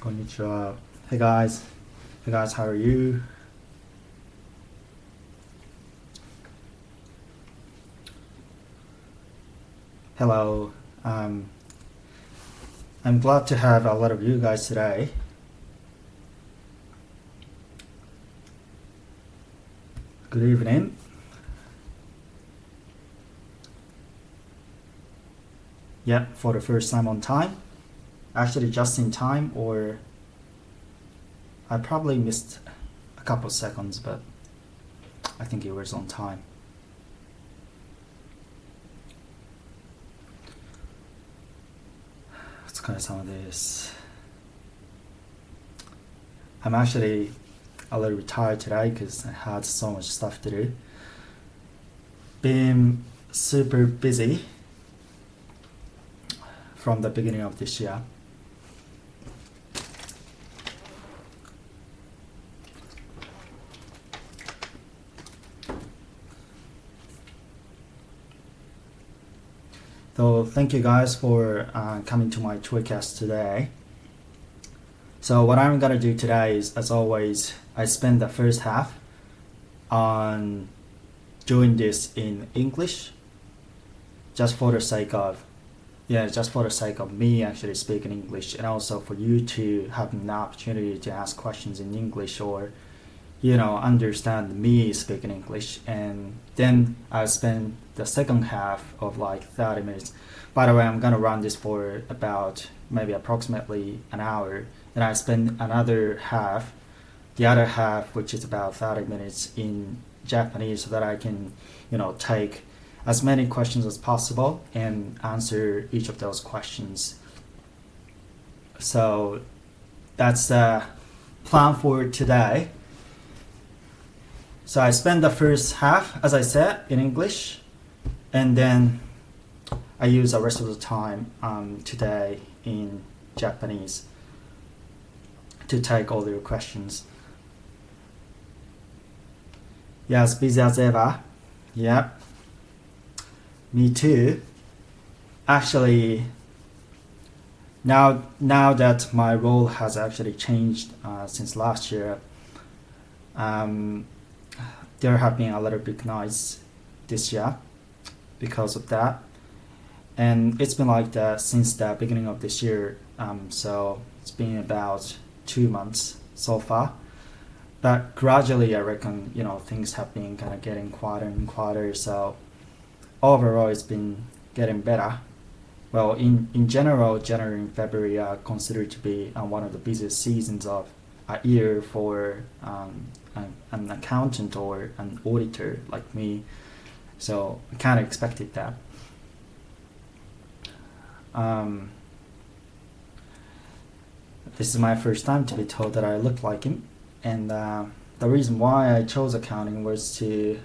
こんにちは. Hey guys, how are you? Hello. I'm glad to have a lot of you guys today. Good evening. Yeah, for the first time on time. Actually just in time, or I probably missed a couple seconds, but I think it was on time. I'm actually a little tired today because I had so much stuff to do. Been super busy from the beginning of this year. So thank you guys for coming to my Twitcast today. So what I'm gonna do today is, as always, I spend the first half on doing this in English, just for the sake of me actually speaking English, and also for you to have an opportunity to ask questions in English, or understand me speaking English. And then I'll spend the second half of like 30 minutes. By the way, I'm gonna run this for about maybe approximately an hour, and I spend the other half, which is about 30 minutes, in Japanese, so that I can take as many questions as possible and answer each of those questions. So that's the plan for today. So I spend the first half, as I said, in English, and then I use the rest of the time today in Japanese to take all your questions. Yes, busy as ever. Yeah. Me too. Actually, now that my role has actually changed since last year, there have been a lot of big noise this year because of that, and it's been like that since the beginning of this year. So it's been about 2 months so far, but gradually I reckon things have been kind of getting quieter and quieter. So overall it's been getting better. Well, in general, January and February are considered to be one of the busiest seasons of a year for an accountant or an auditor like me. So I kind of expected that. This is my first time to be told that I look like him, and the reason why I chose accounting was to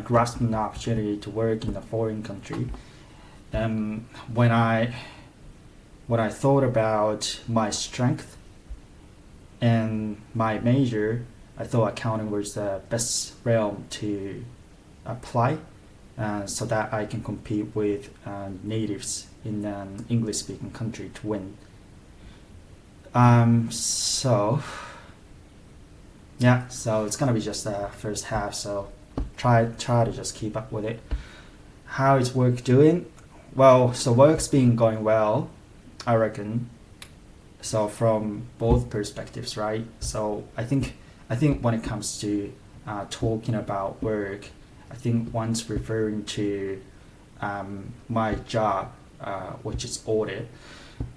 grasp an opportunity to work in a foreign country. When I thought about my strength and my major, I thought accounting was the best realm to apply, so that I can compete with natives in an English-speaking country to win. So it's gonna be just the first half, so try to just keep up with it. How is work doing? Well, so work's been going well, I reckon. So from both perspectives, right? So I think when it comes to talking about work, I think one's referring to my job, which is audit,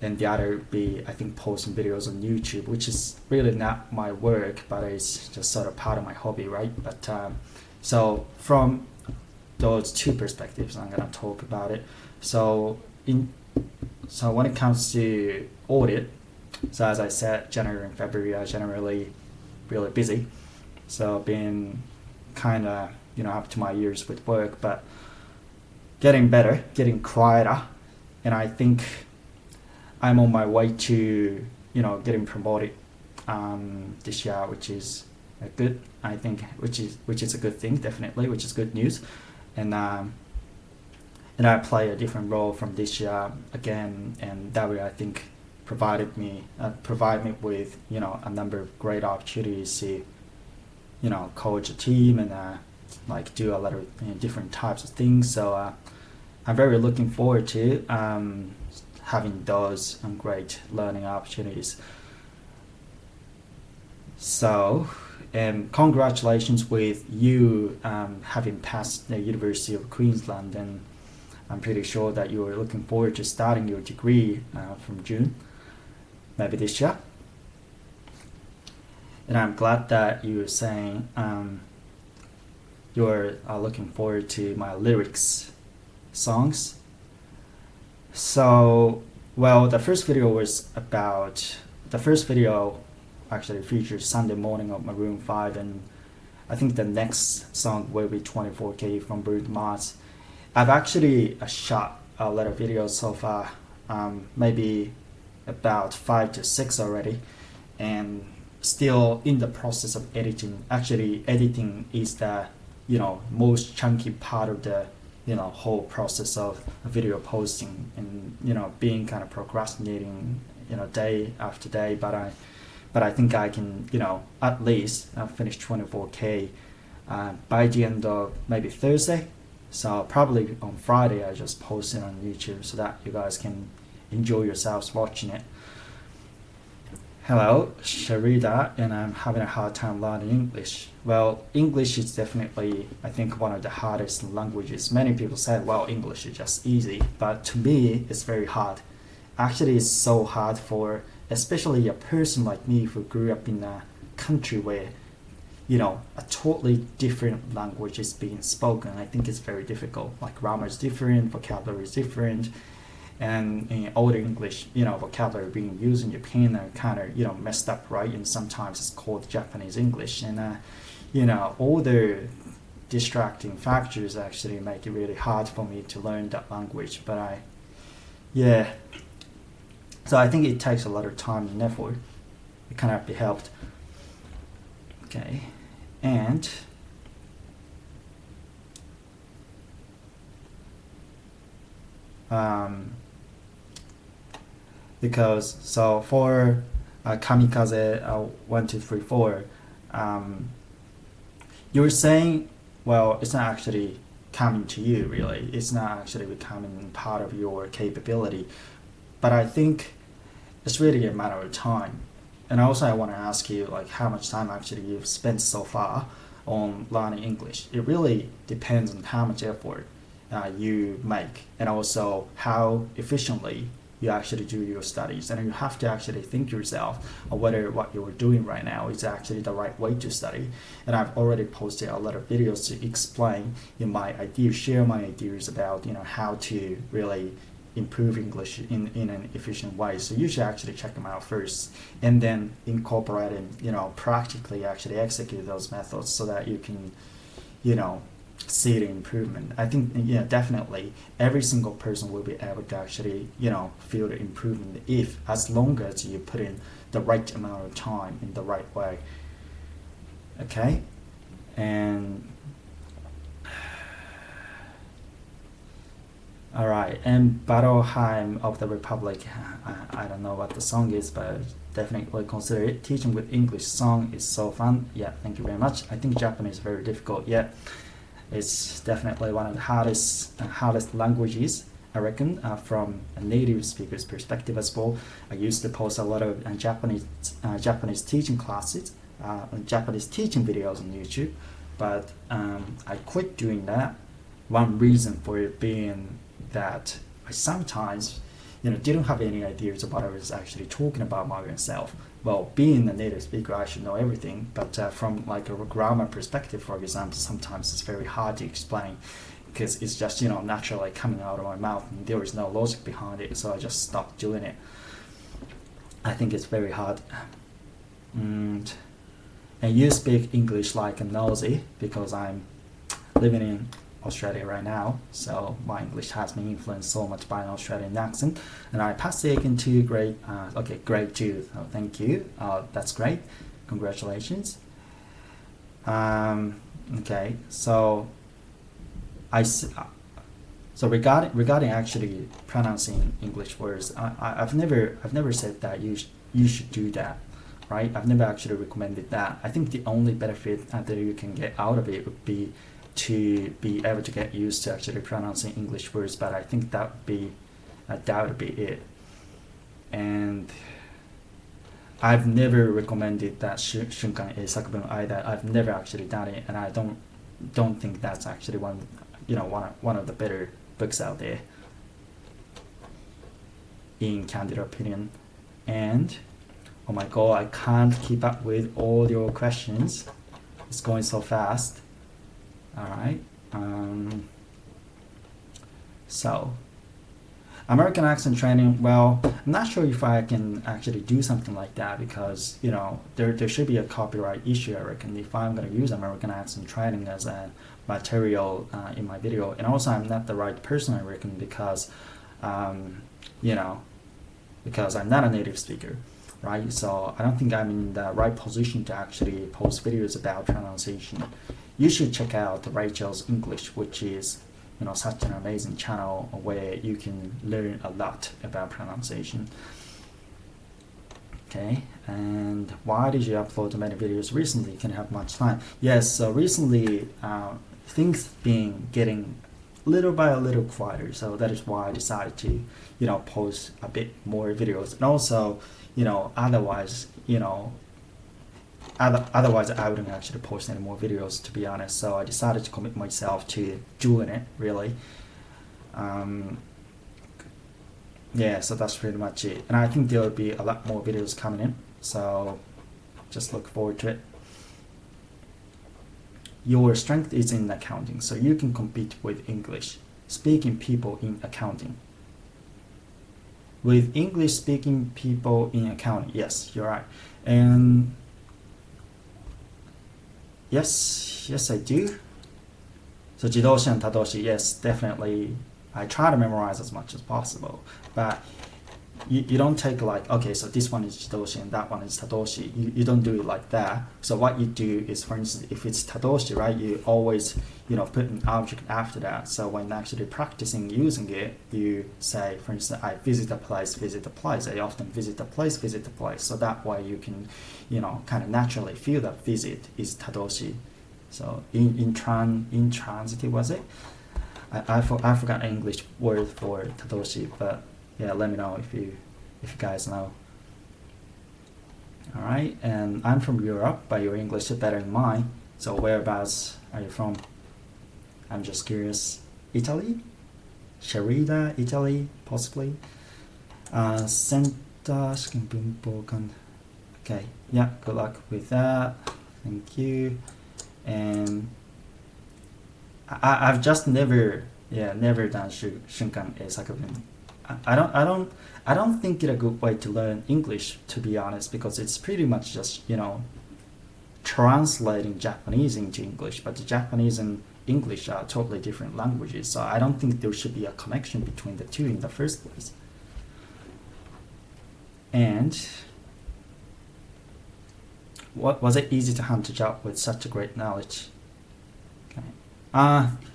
and the other be, I think, posting videos on YouTube, which is really not my work, but it's just sort of part of my hobby, right? But so from those two perspectives, I'm gonna talk about it. So when it comes to audit, so as I said, January and February are generally really busy. So been kind of up to my ears with work, but getting better, getting quieter, and I think I'm on my way to getting promoted this year, which is good. I think which is a good thing, definitely, which is good news. And and I play a different role from this year again, and that way I think provide me with a number of great opportunities to coach a team and like do a lot of different types of things. So I'm very looking forward to having those great learning opportunities. So, and congratulations with you having passed the University of Queensland, and I'm pretty sure that you are looking forward to starting your degree from June, maybe this year. And I'm glad that you were saying you're looking forward to my lyrics songs. So, well, the first video actually features Sunday Morning of Maroon 5, and I think the next song will be 24K from Bruno Mars. I've actually shot a lot of videos so far, maybe about 5 to 6 already, and still in the process of editing. Actually, editing is the most chunky part of the whole process of video posting, and being kind of procrastinating day after day, but I think I can at least finish 24K by the end of maybe Thursday. So probably on Friday I just post it on YouTube so that you guys can enjoy yourselves watching it. Hello, Sharida, and I'm having a hard time learning English. Well, English is definitely, I think, one of the hardest languages. Many people say, well, English is just easy, but to me, it's very hard. Actually, it's so hard for especially a person like me who grew up in a country where a totally different language is being spoken. I think it's very difficult. Like grammar is different, vocabulary is different, and in old English, vocabulary being used in Japan are kind of messed up, right? And sometimes it's called Japanese English, and all the distracting factors actually make it really hard for me to learn that language. But so I think it takes a lot of time and effort. It cannot be helped. Okay, and because so for Kamikaze 1234, you were saying, well, it's not actually coming to you really. It's not actually becoming part of your capability. But I think it's really a matter of time. And also I want to ask you like how much time actually you've spent so far on learning English. It really depends on how much effort you make, and also how efficiently you actually do your studies. And you have to actually think yourself whether what you're doing right now is actually the right way to study. And I've already posted a lot of videos to explain share my ideas about how to really improve English in an efficient way. So you should actually check them out first, and then incorporate and practically actually execute those methods so that you can see the improvement. I think definitely every single person will be able to actually feel the improvement as long as you put in the right amount of time in the right way. Okay, and all right, and Battleheim of the Republic, I don't know what the song is, but definitely consider it. Teaching with English song is so fun. Yeah, thank you very much. I think Japanese is very difficult. Yeah, it's definitely one of the hardest languages, I reckon, from a native speaker's perspective as well. I used to post a lot of Japanese teaching classes, Japanese teaching videos on YouTube, but I quit doing that. One reason for it being that I sometimes didn't have any ideas of what I was actually talking about myself. Well, being a native speaker, I should know everything, but from like a grammar perspective, for example, sometimes it's very hard to explain because it's just naturally coming out of my mouth and there is no logic behind it, so I just stopped doing it. I think it's very hard. And you speak English like a nosy, because I'm living in Australia right now, so my English has been influenced so much by an Australian accent, and I passed it into grade 2. So thank you. That's great. Congratulations. Okay, so So regarding actually pronouncing English words, I've never said that you should do that, right? I've never actually recommended that. I think the only benefit that you can get out of it would be to be able to get used to actually pronouncing English words, but I think that would be it. And I've never recommended that Shunkan is Sakubun either. I've never actually done it, and I don't think that's actually one of the better books out there, in candid opinion. And oh my god, I can't keep up with all your questions. It's going so fast. Alright. So American accent training, well, I'm not sure if I can actually do something like that because, there should be a copyright issue, I reckon, if I'm going to use American accent training as a material in my video. And also, I'm not the right person, I reckon, because, because I'm not a native speaker, right? So I don't think I'm in the right position to actually post videos about pronunciation. You should check out Rachel's English, which is such an amazing channel where you can learn a lot about pronunciation. Okay, and why did you upload many videos recently? Can you have much time? Yes, so recently things been getting little by a little quieter, so that is why I decided to post a bit more videos. And also otherwise I wouldn't actually post any more videos, to be honest. So I decided to commit myself to doing it, really. Yeah, so that's pretty much it. And I think there will be a lot more videos coming in, so just look forward to it. Your strength is in accounting, so you can compete with English speaking people in accounting. With English speaking people in accounting, yes, you're right. And yes, I do. So 自動詞 and 他動詞, yes, definitely. I try to memorize as much as possible, but you don't take like, okay, so this one is 自動詞 and that one is 他動詞. You don't do it like that. So what you do is, for instance, if it's 他動詞, right, you always put an object after that. So when actually practicing using it, you say, for instance, I visit a place. I often visit a place. So that way you can kind of naturally feel that visit is 他動詞. So intransitive, was it? I forgot English word for 他動詞, but yeah, let me know if you guys know. All right, and I'm from Europe, but your English is better than mine. So whereabouts are you from? I'm just curious. Italy? Sharida, Italy, possibly. Center, okay, yeah, good luck with that. Thank you. And I've just never done Shunkan Sakubun. I don't think it's a good way to learn English, to be honest, because it's pretty much just translating Japanese into English, but the Japanese and English are totally different languages, so I don't think there should be a connection between the two in the first place. And was it easy to hunt a job with such a great knowledge? Okay.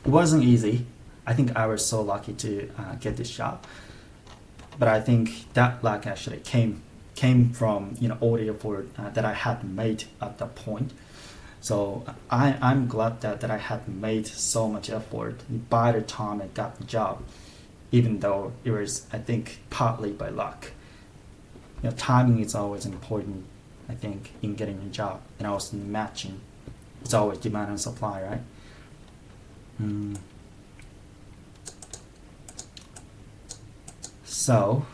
It wasn't easy. I think I was so lucky to get this job. But I think that luck actually came from all the effort that I had made at that point. So I'm glad that I had made so much effort by the time I got the job, even though it was, I think, partly by luck. Timing is always important, I think, in getting a job, and also matching. It's always demand and supply, right? So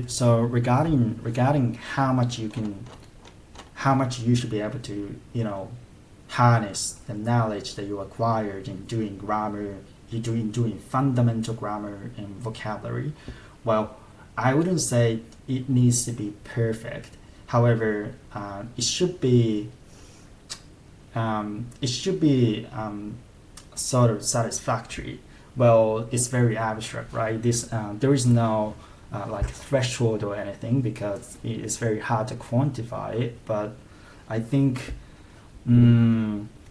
so regarding how much you should be able to harness the knowledge that you acquired in doing grammar, doing fundamental grammar and vocabulary. Well, I wouldn't say it needs to be perfect. However, it should be sort of satisfactory. Well, it's very abstract, right? There is no like threshold or anything because it's very hard to quantify it. But I think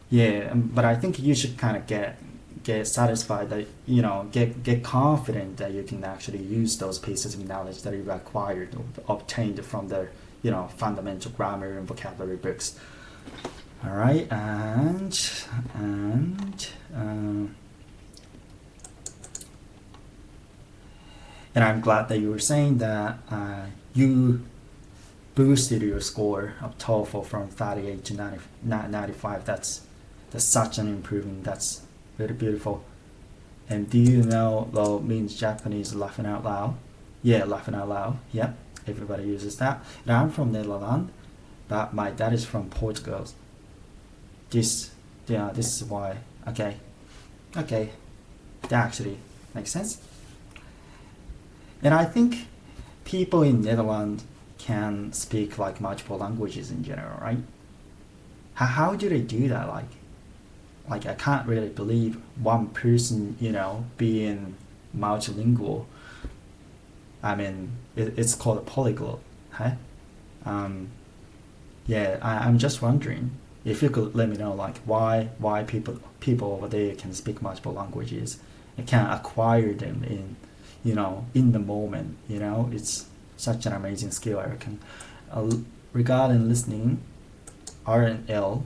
Yeah, but I think you should kind of get satisfied that get confident that you can actually use those pieces of knowledge that you acquired or obtained from the fundamental grammar and vocabulary books. All right, and I'm glad that you were saying that you boosted your score of TOEFL from 38 to 95. That's such an improvement. That's very beautiful. And do you know lo means Japanese laughing out loud? Yeah, laughing out loud. Yep, everybody uses that. And I'm from Netherlands, but my dad is from Portugal. This is why. Okay, that actually makes sense. And I think people in Netherlands can speak like multiple languages in general, right? How do they do that? Like I can't really believe one person, being multilingual. I mean, it's called a polyglot, huh? I'm just wondering if you could let me know, like why people over there can speak multiple languages and can acquire them in the moment. It's such an amazing skill, I reckon. Regarding listening, R and L.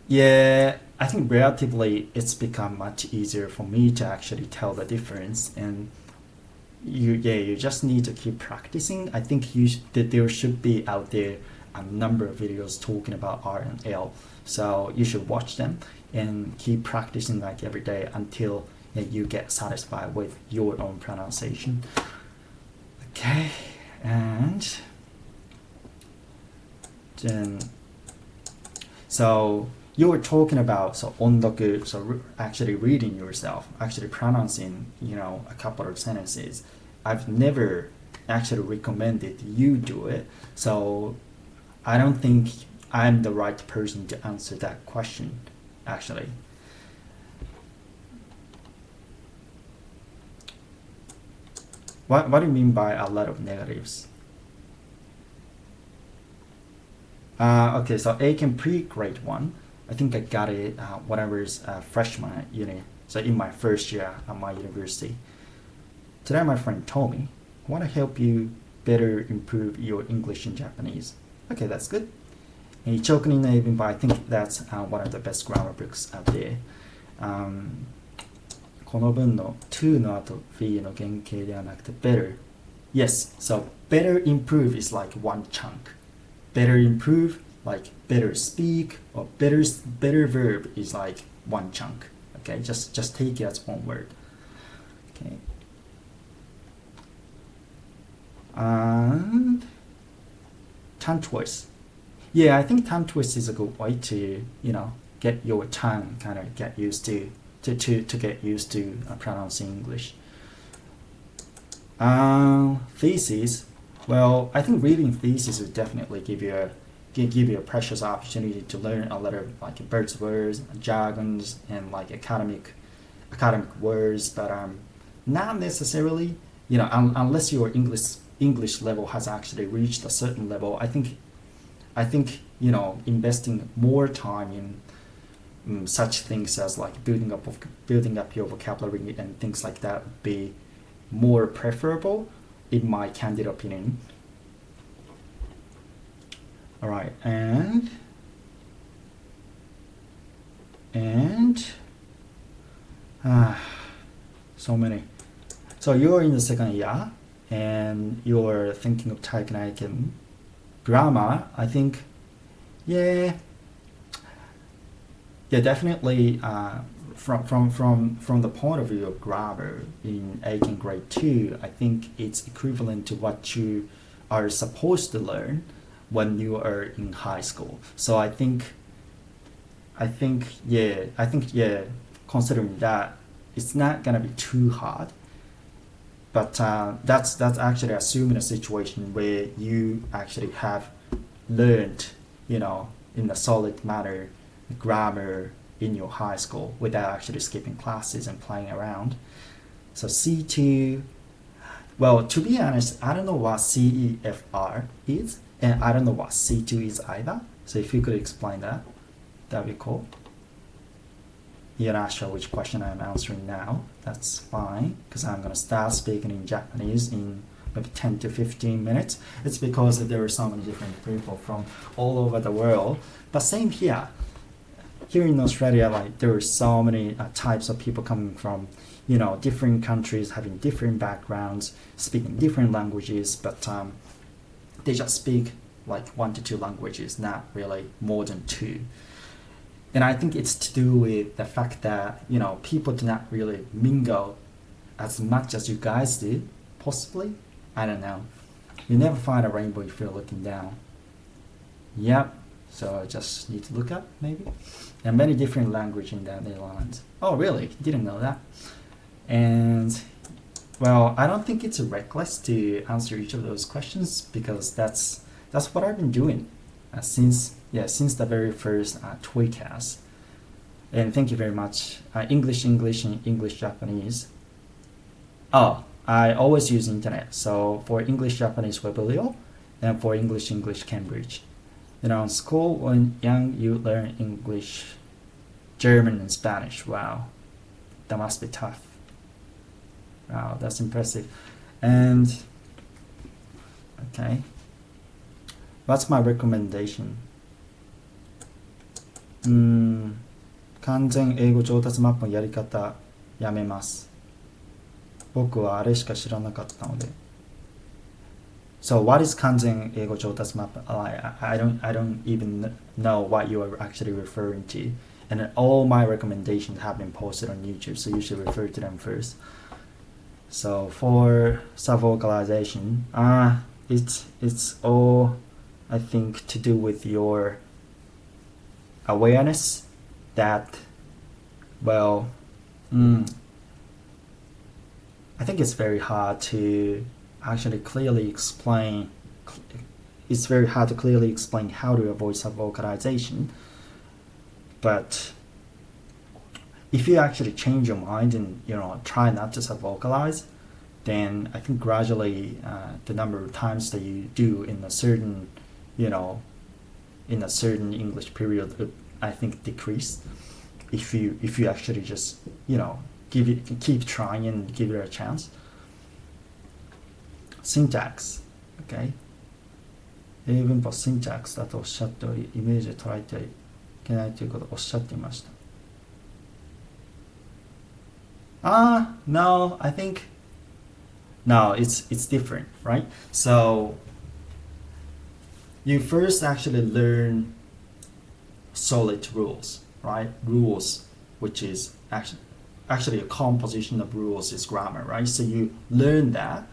Yeah, I think relatively it's become much easier for me to actually tell the difference, and you just need to keep practicing. I think that there should be out there a number of videos talking about R and L, so you should watch them and keep practicing like every day until you get satisfied with your own pronunciation. Okay, and then so you were talking about ondoku, so actually reading yourself, actually pronouncing a couple of sentences. I've never actually recommended you do it, so I don't think I'm the right person to answer that question actually. What do you mean by a lot of negatives? Okay, so A can pre-grade 1. I think I got it when I was a freshman at uni, so in my first year at my university. Today my friend told me, I want to help you better improve your English and Japanese. Okay, that's good. And Ichoku no Ibin, but I think that's one of the best grammar books out there. この文の to の後 V の原型ではなくて better. Yes, so better improve is like one chunk. Better improve, like better speak, or better verb is like one chunk. Okay, just take it as one word. Okay. And tongue twist. Yeah, I think tongue twist is a good way to, get your tongue kind of get used to get used to pronouncing English. Thesis. Well, I think reading thesis would definitely give you a precious opportunity to learn a lot of like buzzwords, jargons, and like academic words, but not necessarily. Unless your English level has actually reached a certain level. I think investing more time in such things as like building up your vocabulary and things like that would be more preferable in my candid opinion. All right, and so many. So you're in the second year and you're thinking of taking grammar. I think, definitely. From the point of view of grammar in Aiken grade 2, I think it's equivalent to what you are supposed to learn when you are in high school. So I think considering that, it's not gonna be too hard. But that's actually assuming a situation where you actually have learned, in a solid manner, grammar in your high school without actually skipping classes and playing around. So C2, well, to be honest, I don't know what CEFR is, and I don't know what C2 is either. So if you could explain that, that'd be cool. You're not sure which question I'm answering now. That's fine, because I'm going to start speaking in Japanese in maybe 10 to 15 minutes. It's because there are so many different people from all over the world. But same here. Here in Australia, like there are so many types of people coming from, different countries, having different backgrounds, speaking different languages, but they just speak like 1 to 2 languages, not really more than 2. And I think it's to do with the fact that, people do not really mingle as much as you guys do, possibly. I don't know. You never find a rainbow if you're looking down. Yep. So I just need to look up, maybe. There are many different languages in the Netherlands. Oh, really? Didn't know that. And, well, I don't think it's reckless to answer each of those questions because that's what I've been doing since the very first TOEFL. And thank you very much. English, and English, Japanese. Oh, I always use internet. So for English, Japanese, Weblio, and for English, Cambridge. In school, when young, you learn English, German, and Spanish. Wow, that must be tough. Wow, that's impressive. And, okay. What's my recommendation? 完全英語上達マップのやり方やめます。僕はあれしか知らなかったので。So what is 完全英語上達マップ? I don't even know what you are actually referring to. And all my recommendations have been posted on YouTube, so you should refer to them first. So for subvocalization, it's all, I think, to do with your awareness that, well, I think it's very hard to actually clearly explain. It's very hard to clearly explain how to avoid subvocalization. But if you actually change your mind and try not to subvocalize, then I think gradually the number of times that you do in a certain English period, I think decrease. If you actually just keep trying and give it a chance. Syntax, okay. 英文法 syntax だとおっしゃっており、イメージで捉えてはいけないということをおっしゃっていました。No, I think no, it's different, right? So you first actually learn solid rules, right? Rules, which is actually a composition of rules is grammar, right? So you learn that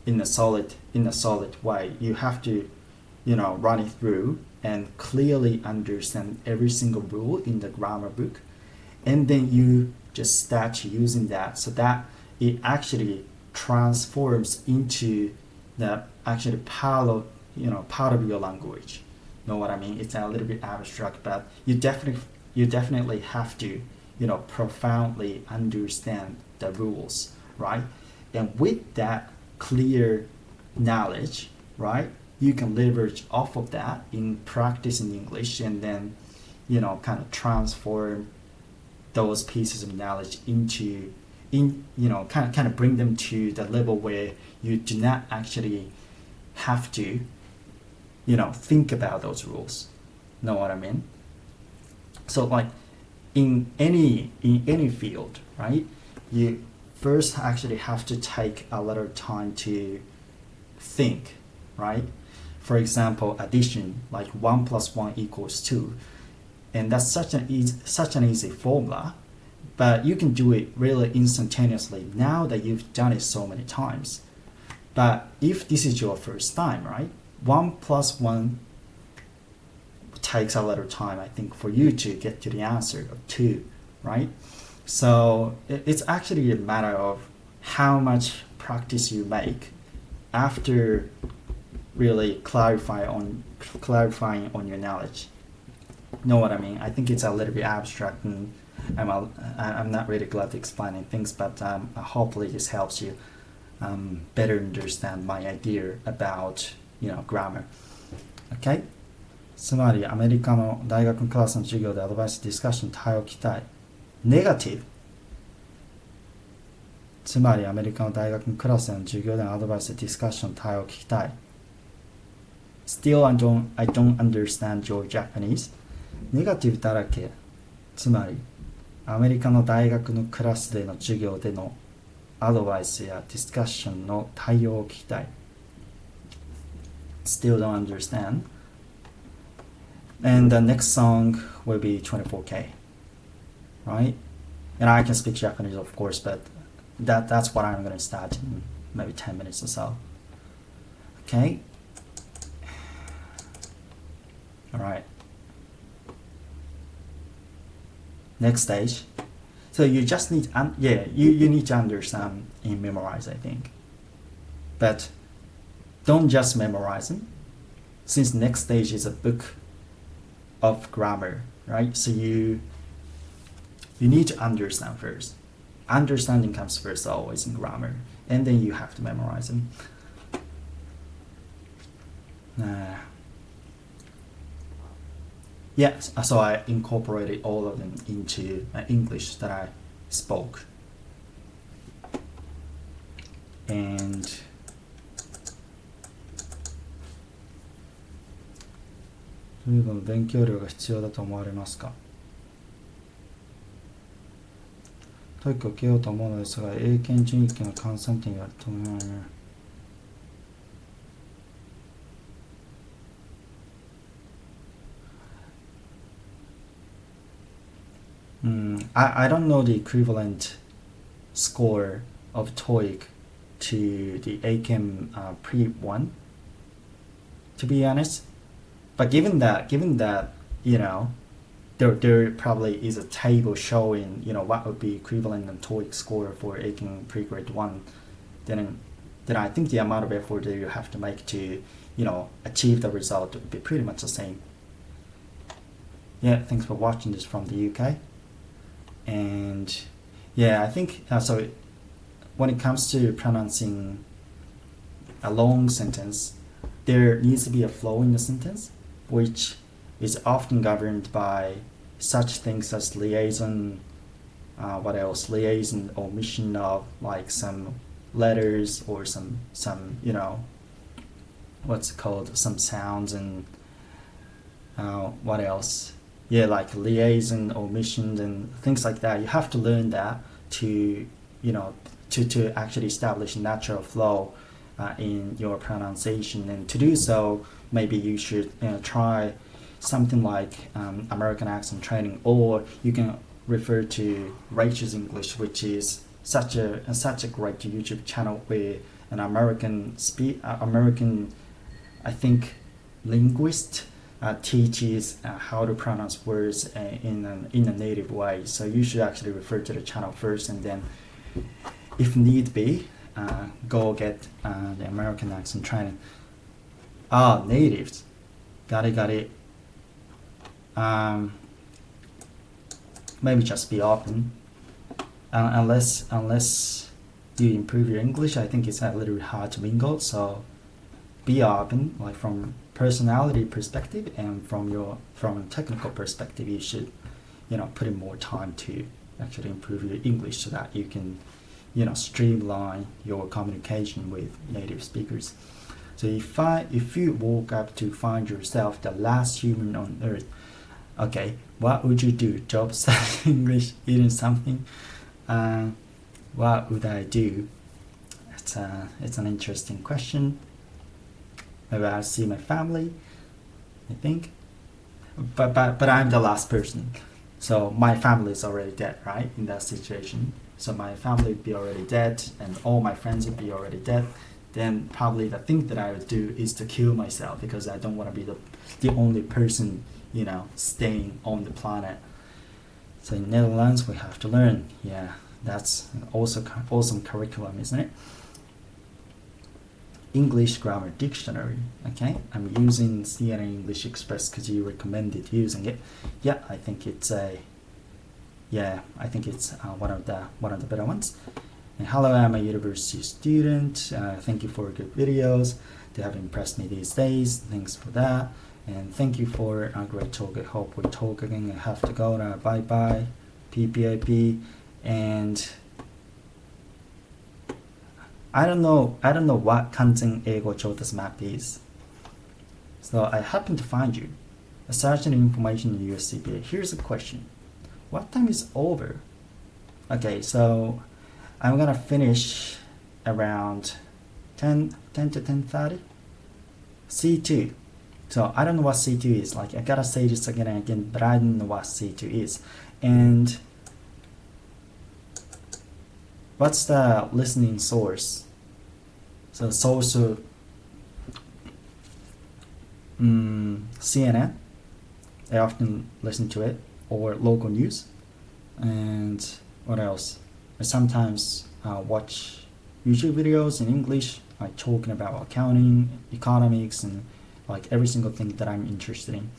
in a solid way. You have to, run it through and clearly understand every single rule in the grammar book, and then you just start using that so that it actually transforms into the actually part of your language. Know what I mean? It's a little bit abstract, but you definitely have to profoundly understand the rules, right? And with that clear knowledge, right, you can leverage off of that in practicing English, and then kind of transform those pieces of knowledge into kind of bring them to the level where you do not actually have to think about those rules. Know what I mean? So like in any field, right, you first actually have to take a little time to think, right? For example, addition, like 1 + 1 = 2, and that's such an easy formula, but you can do it really instantaneously now that you've done it so many times. But if this is your first time, right, 1 + 1 takes a little time, I think, for you to get to the answer of 2, right? So it's actually a matter of how much practice you make after really clarifying on your knowledge. Know what I mean? I think it's a little bit abstract, and I'm not really glad to explaining things, but hopefully this helps you better understand my idea about grammar. Okay, つまりアメリカの大学のクラスの授業でアドバイスディスカッション対応期待。Negative。つまりアメリカの大学のクラスの授業でのアドバイスディスカッション対応聞きたい。Still I don't understand your Japanese。ネガティブだらけ。つまりアメリカの大学のクラスでの授業でのアドバイスやディスカッションの対応を聞きたい。Still don't understand. And the next song will be 24K, right? And I can speak Japanese, of course, but that's what I'm going to start in maybe 10 minutes or so. Okay? Alright. Next stage. So you just need, you need to understand and memorize, I think. But don't just memorize them, since next stage is a book of grammar, right? So you need to understand first. Understanding comes first always in grammar, and then you have to memorize them. Yes, so I incorporated all of them into English that I spoke. And TOEFLの勉強量が必要だと思われますか？ TOEFL を受けようと思うのですが、英検準1級の換算点がと思われる。I don't know the equivalent score of TOEIC to the AChem Pre-1, to be honest. But given that, you know, there probably is a table showing, you know, what would be equivalent in TOEIC score for AChem Pre-Grade 1, then I think the amount of effort that you have to make to, you know, achieve the result would be pretty much the same. Yeah, thanks for watching this from the UK. And yeah, I think so when it comes to pronouncing a long sentence, there needs to be a flow in the sentence, which is often governed by such things as liaison, liaison omission of like some letters or some you know, what's it called, some sounds, and what else? Yeah, like liaison, omission, and things like that. You have to learn that to, you know, to actually establish natural flow in your pronunciation. And to do so, maybe you should try something like American accent training, or you can refer to Rachel's English, which is such a great YouTube channel where an American, I think, linguist teaches how to pronounce words in a native way. So you should actually refer to the channel first, and then, if need be, go get the American accent training. Natives. Got it. Maybe just be open. Unless you improve your English, I think it's a little bit hard to mingle. So be open, like from personality perspective and from a technical perspective. You should, you know, put in more time to actually improve your English so that you can, you know, streamline your communication with native speakers. So if you woke up to find yourself the last human on earth, okay, what would you do? Job, study English, eating something? What would I do? It's an interesting question. Maybe I'll see my family, I think. But I'm the last person. So my family is already dead, right? In that situation. So my family would be already dead and all my friends would be already dead. Then probably the thing that I would do is to kill myself, because I don't want to be the only person, you know, staying on the planet. So in Netherlands we have to learn. Yeah, that's also awesome curriculum, isn't it? English Grammar Dictionary. Okay, I'm using CNN English Express because you recommended using it. Yeah, I think it's one of the better ones. And hello, I'm a university student. Thank you for good videos. They have impressed me these days. Thanks for that. And thank you for a great talk. I hope we talk again. I have to go now. Bye bye. PPIP. And I don't know what Kanzen Eigo Chota's map is. So I happen to find you. Searching information in your CPA. Here's a question. What time is over? Okay, so I'm gonna finish around 10 to 10:30. C2. So I don't know what C2 is. Like, I gotta say this again and again, but I don't know what C2 is. And what's the listening source? So source of CNN. I often listen to it, or local news. And what else? I sometimes watch YouTube videos in English, like talking about accounting, economics, and like every single thing that I'm interested in.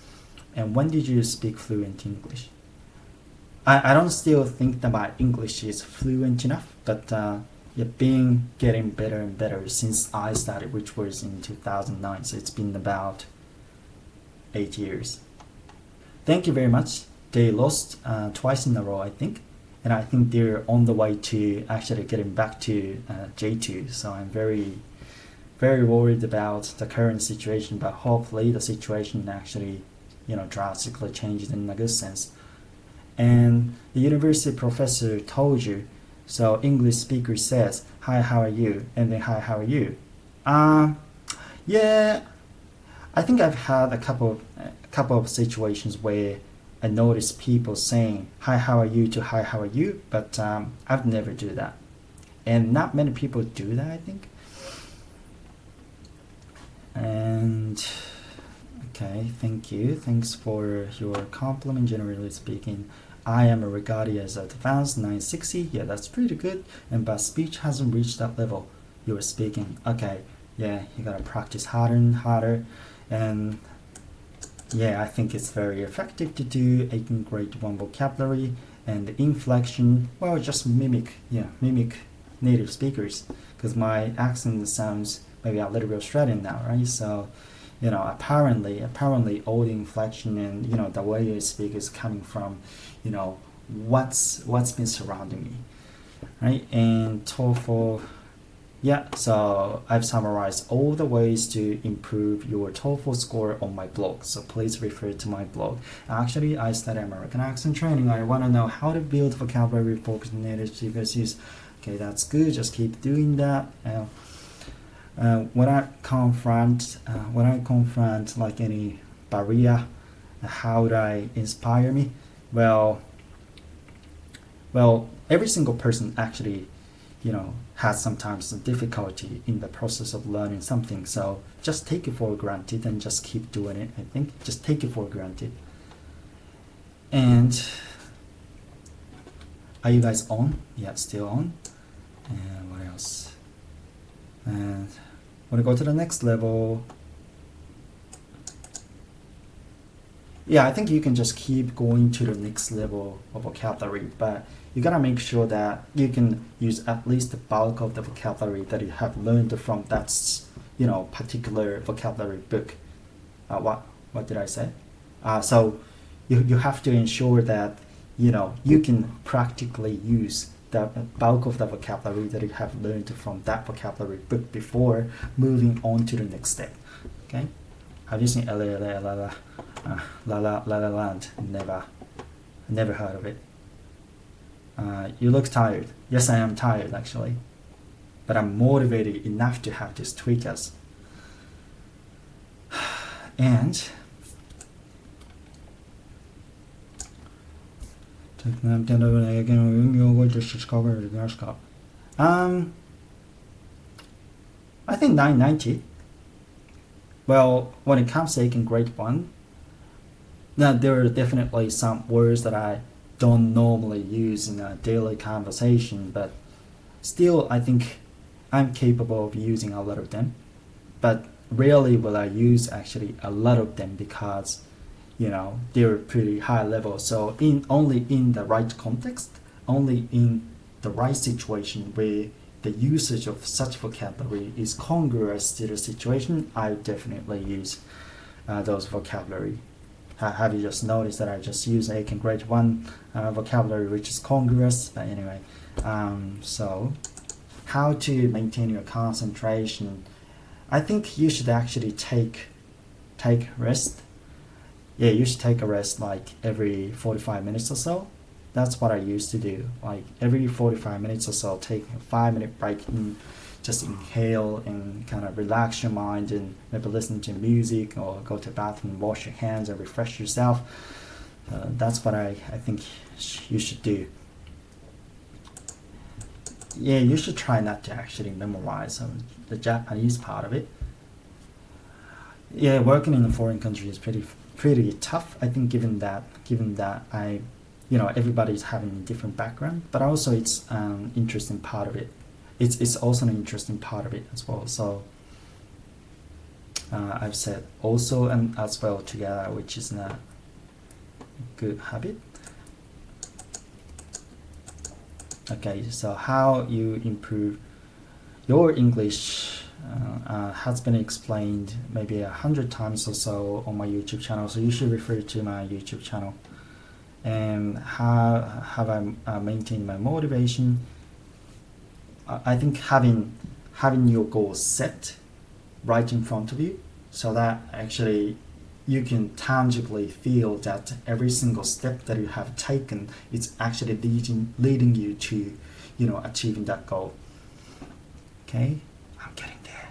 And when did you speak fluent English? I don't still think that my English is fluent enough, but getting better and better since I started, which was in 2009. So it's been about 8 years. Thank you very much. They lost twice in a row, I think. And I think they're on the way to actually getting back to J2. So I'm very, very worried about the current situation, but hopefully the situation actually, drastically changes in a good sense. And the university professor told you, so English speaker says, "Hi, how are you?" And then, "Hi, how are you?" Yeah, I think I've had a couple of situations where I notice people saying "Hi, how are you?" to "Hi, how are you?" But I've never do that, and not many people do that, I think. And okay, thank you. Thanks for your compliment. Generally speaking, I am regarded as advanced 960. Yeah, that's pretty good. But speech hasn't reached that level you were speaking. Okay, yeah, you gotta practice harder and harder. And yeah, I think it's very effective to do 18 grade 1 vocabulary, and the inflection, well, just mimic native speakers, because my accent sounds maybe a little bit Australian now, right? So, apparently all the inflection and, the way you speak is coming from, what's been surrounding me, right? And TOEFL, yeah, so I've summarized all the ways to improve your TOEFL score on my blog, so please refer to my blog. Actually, I study American accent training. I want to know how to build vocabulary focused native speakers use. Okay, that's good. Just keep doing that. When I confront like any barrier, how would I inspire me? Well, every single person actually, has sometimes some difficulty in the process of learning something. So just take it for granted and just keep doing it. I think just take it for granted. And are you guys on? Yeah, still on. And what else? And want to go to the next level. Yeah, I think you can just keep going to the next level of vocabulary, but you gotta make sure that you can use at least the bulk of the vocabulary that you have learned from that, particular vocabulary book. What did I say? So you have to ensure that you can practically use the bulk of the vocabulary that you have learned from that vocabulary book before moving on to the next step. Okay? Have you seen La La Land? Never heard of it. You look tired. Yes, I am tired actually, but I'm motivated enough to have this tweakers. And I think 990. Well, when it comes to taking grade 1, now there are definitely some words that I don't normally use in a daily conversation, but still I think I'm capable of using a lot of them. But rarely will I use actually a lot of them because they're pretty high level. So only in the right context, only in the right situation where the usage of such vocabulary is congruous to the situation, I definitely use. those vocabulary. Have you just noticed that I just use Aiken grade 1 vocabulary, which is congruous? But anyway, so how to maintain your concentration? I think you should actually take rest. Yeah, you should take a rest like every 45 minutes or so. That's what I used to do. Like every 45 minutes or so, take a 5-minute break and just inhale and kind of relax your mind and maybe listen to music or go to the bathroom, wash your hands and refresh yourself. That's what I think you should do. Yeah, you should try not to actually memorize the Japanese part of it. Yeah, working in a foreign country is pretty tough. I think given that everybody's having a different background, but also it's an interesting part of it. It's also an interesting part of it as well. So I've said also and as well together, which is not a good habit. Okay, so how you improve your English has been explained maybe 100 times or so on my YouTube channel. So you should refer to my YouTube channel. And how have I maintained my motivation? I think having your goals set right in front of you, so that actually you can tangibly feel that every single step that you have taken is actually leading you to, achieving that goal. Okay, I'm getting there.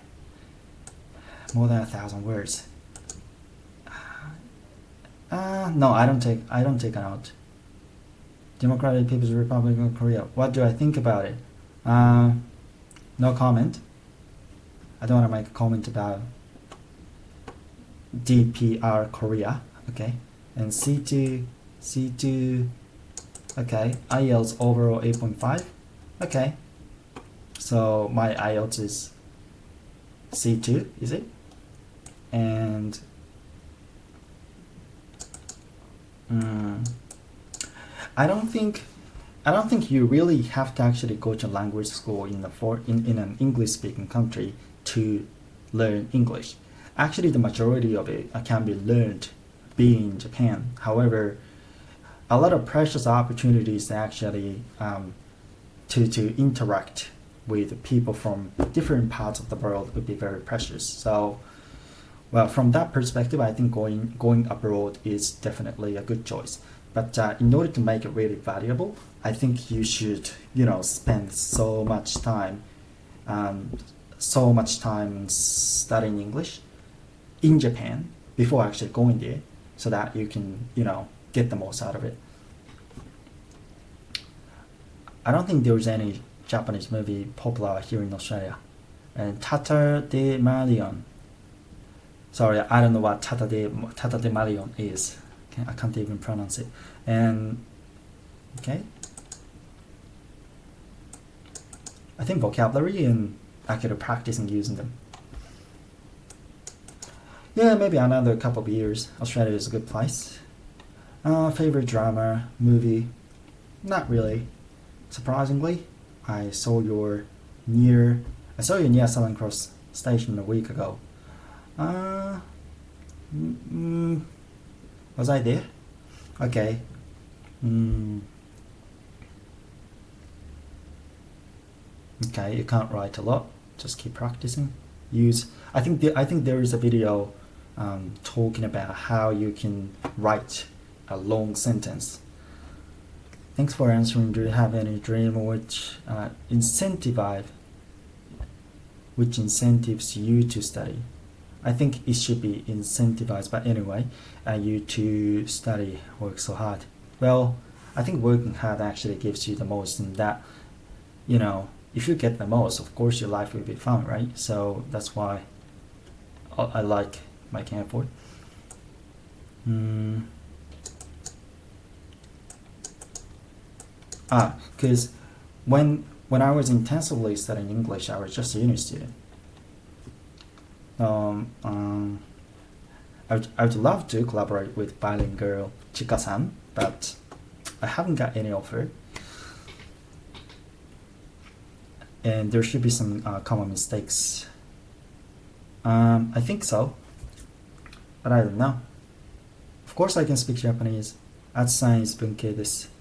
More than 1,000 words. No, I don't take a note. Democratic People's Republic of Korea. What do I think about it? No comment. I don't want to make a comment about DPR Korea. Okay, and C2. Okay, IELTS overall 8.5. Okay, so my IELTS is C2, is it? And I don't think you really have to actually go to language school in an English-speaking country to learn English. Actually, the majority of it can be learned being in Japan. However, a lot of precious opportunities actually to interact with people from different parts of the world would be very precious. So, well, from that perspective, I think going abroad is definitely a good choice. But in order to make it really valuable, I think you should, spend so much time studying English in Japan before actually going there, so that you can, get the most out of it. I don't think there's any Japanese movie popular here in Australia. And Tata de Malion. Sorry, I don't know what Tata de Malion is. I can't even pronounce it. And okay, I think vocabulary and actually practicing using them. Yeah, maybe another couple of years. Australia is a good place. Favorite drama, movie? Not really. Surprisingly, I saw you near Southern Cross Station a week ago. Was I there? Okay. Okay, you can't write a lot. Just keep practicing. I think there is a video talking about how you can write a long sentence. Thanks for answering. Do you have any dream which incentives you to study? I think it should be incentivized, but anyway, you to study, work so hard. Well, I think working hard actually gives you the most, and that, if you get the most, of course your life will be fun, right? So that's why I like making effort. Because when I was intensively studying English, I was just a uni student. I would love to collaborate with bilingual Chika-san, but I haven't got any offer. And there should be some common mistakes. I think so. But I don't know. Of course I can speak Japanese. Atsu さん is 文系です。